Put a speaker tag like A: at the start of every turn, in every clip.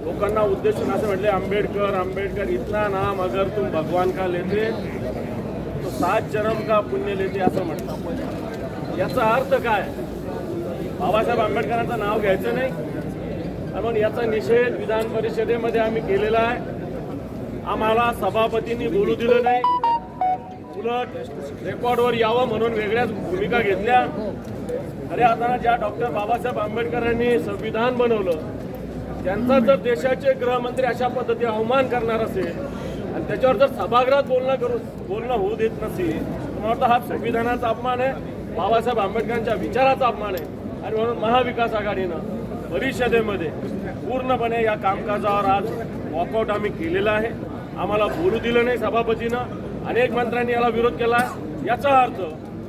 A: लोकांना उद्देशून असं म्हटले, आंबेडकर आंबेडकर इतना नाम अगर तुम भगवान का लेते तो 7 जन्म का पुण्य लेते असं म्हणतात। याचा अर्थ काय? बाबासाहेब आंबेडकरांचं नाव घ्यायचं नाही, म्हणून याचा निषेध विधान परिषदेमध्ये आम्ही केलेला आहे। आम्हाला सभापतींनी बोलू दिलं नाही, उलट रेकॉर्डवर यावं म्हणून वेगळ्याच भूमिका घेतल्या। अरे आता ज्या डॉक्टर बाबासाहेब आंबेडकरांनी संविधान बनवलं त्यांचा जर देशाचे गृहमंत्री अशा पद्धतीने अवमान करणार असेल आणि त्याच्यावर जर सभागृहात बोलणं होऊ देत नसेल तर मला वाटतं हा संविधानाचा अपमान आहे, बाबासाहेब आंबेडकरांच्या विचाराचा अपमान आहे। आणि म्हणून महाविकास आघाडीनं परिषदेमध्ये पूर्णपणे या कामकाजावर आज वॉकआउट आम्ही केलेला आहे। आम्हाला बोलू दिलं नाही सभापतीनं, अनेक मंत्र्यांनी याला विरोध केला। याचा अर्थ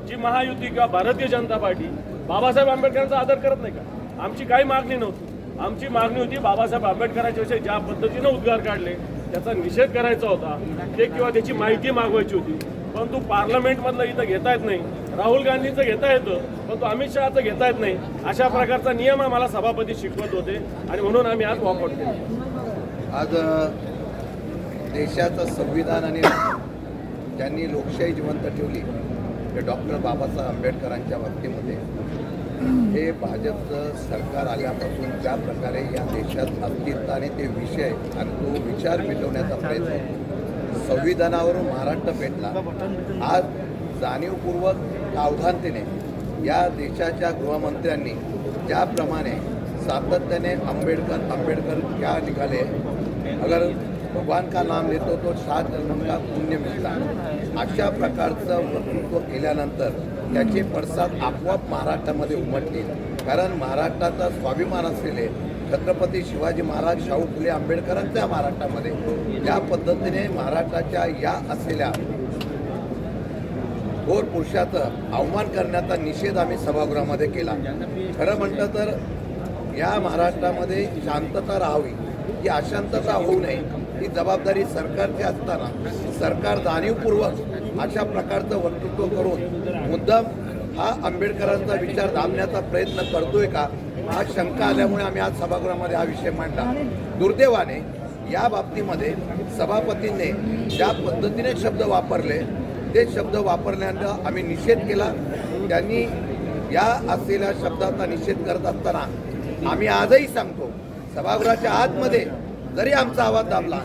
A: जी महायुती किंवा भारतीय जनता पार्टी बाबासाहेब आंबेडकरांचा आदर करत नाही का? आमची काही मागणी नव्हती, आमची मागणी होती बाबासाहेब आंबेडकरांच्या विषयी ज्या पद्धतीनं उद्गार काढले त्याचा निषेध करायचा होता ते, किंवा त्याची माहिती मागवायची होती। परंतु पार्लमेंटमधलं इथं घेता येत नाही, राहुल गांधींचं घेता येतं परंतु अमित शहाचं घेता येत नाही, अशा प्रकारचा नियम आम्हाला सभापती शिकवत होते आणि म्हणून आम्ही आज वॉकआउट केलं।
B: आज देशाचं संविधान आणि ज्यांनी लोकशाही जिवंत ठेवली ते डॉक्टर बाबासाहेब आंबेडकरांच्या बाबतीमध्ये हे भाजपचं सरकार आल्यापासून ज्या प्रकारे या देशात अस्तित्वाने ते विषय आणि तो विचार मिटवण्याचा प्रयत्न संविधानावरून महाराष्ट्र पेटला। आज जाणीवपूर्वक सावधानतेने या देशाच्या गृहमंत्र्यांनी ज्याप्रमाणे सातत्याने आंबेडकर आंबेडकर क्या निघाले, अगर भगवान का नाम लेतो तो 7 जन्म का पुण्य मिळता, अशा प्रकारचं वक्तृत्व केल्यानंतर त्याचे पडसाद आपोआप महाराष्ट्रामध्ये उमटले। कारण महाराष्ट्राचा स्वाभिमान असलेले छत्रपती शिवाजी महाराज, शाहू फुले आंबेडकरांच्या महाराष्ट्रामध्ये ज्या पद्धतीने महाराष्ट्राच्या या असलेल्या थोर पुरुषाचं अवमान करण्याचा निषेध आम्ही सभागृहामध्ये केला। खरं म्हटलं तर या महाराष्ट्रामध्ये शांतता राहावी, ही अशांतता होऊ नये, ही जबाबदारी सरकारची असताना सरकार जाणीवपूर्वक अशा प्रकारचं वक्तृत्व करून मुद्दाम हा आंबेडकरांचा विचार दाबण्याचा प्रयत्न करतोय का, हा शंका आल्यामुळे आम्ही आज सभागृहामध्ये हा विषय मांडला। दुर्दैवाने या बाबतीमध्ये सभापतींनी ज्या पद्धतीने शब्द वापरले ते शब्द वापरल्यानंतर आम्ही निषेध केला। त्यांनी या असलेल्या शब्दाचा निषेध करत असताना आम्ही आजही सांगतो, सभागृहाच्या आतमध्ये जरी आमचा आवाज दाबला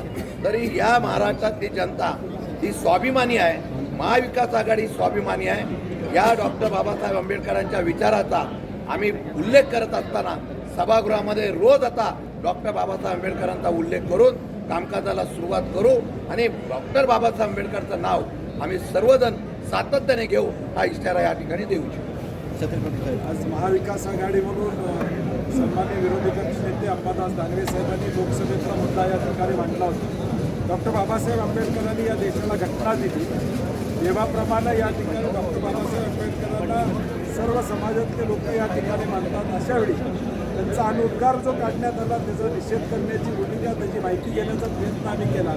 B: तरी या महाराष्ट्रातली जनता ही स्वाभिमानी आहे, महाविकास आघाडी स्वाभिमानी आहे। या डॉक्टर बाबासाहेब आंबेडकरांच्या विचाराचा आम्ही उल्लेख करत असताना सभागृहामध्ये रोज आता डॉक्टर बाबासाहेब आंबेडकरांचा उल्लेख करून कामकाजाला सुरुवात करू आणि डॉक्टर बाबासाहेब आंबेडकरचं नाव आम्ही सर्वजण सातत्याने घेऊ, हा इशारा या ठिकाणी देऊ इच्छितो।
C: आज महाविकास आघाडी म्हणून सन्माननीय विरोधी पक्षनेते अंबादास दानवे साहेबांनी लोकसभेचा मुद्दा या ठिकाणी मांडला होता। डॉक्टर बाबासाहेब आंबेडकरांनी या देशाला घटना दिली, देवाप्रमाणे या ठिकाणी डॉक्टर बाबासाहेब आंबेडकरांना सर्व समाजातले लोक या ठिकाणी मानतात। अशावेळी त्यांचा अनुद्गार जो काढण्यात आला त्याचा निषेध करण्याची भूमिका, त्याची माहिती घेण्याचा प्रयत्न आम्ही केला,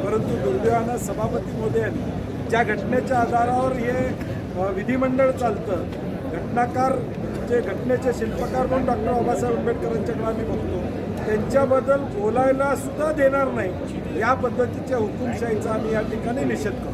C: परंतु दुर्दैवानं सभापती महोदयांनी ज्या घटनेच्या आधारावर हे विधिमंडळ चालतं, घटनाकार जे घटनेचे शिल्पकार म्हणून डॉक्टर बाबासाहेब आंबेडकरांच्याकडे आम्ही बघतो, त्यांच्याबद्दल बोलायला सुद्धा देणार नाही, या पद्धतीच्या हुकुमशाहीचा आम्ही या ठिकाणी निषेध करतो।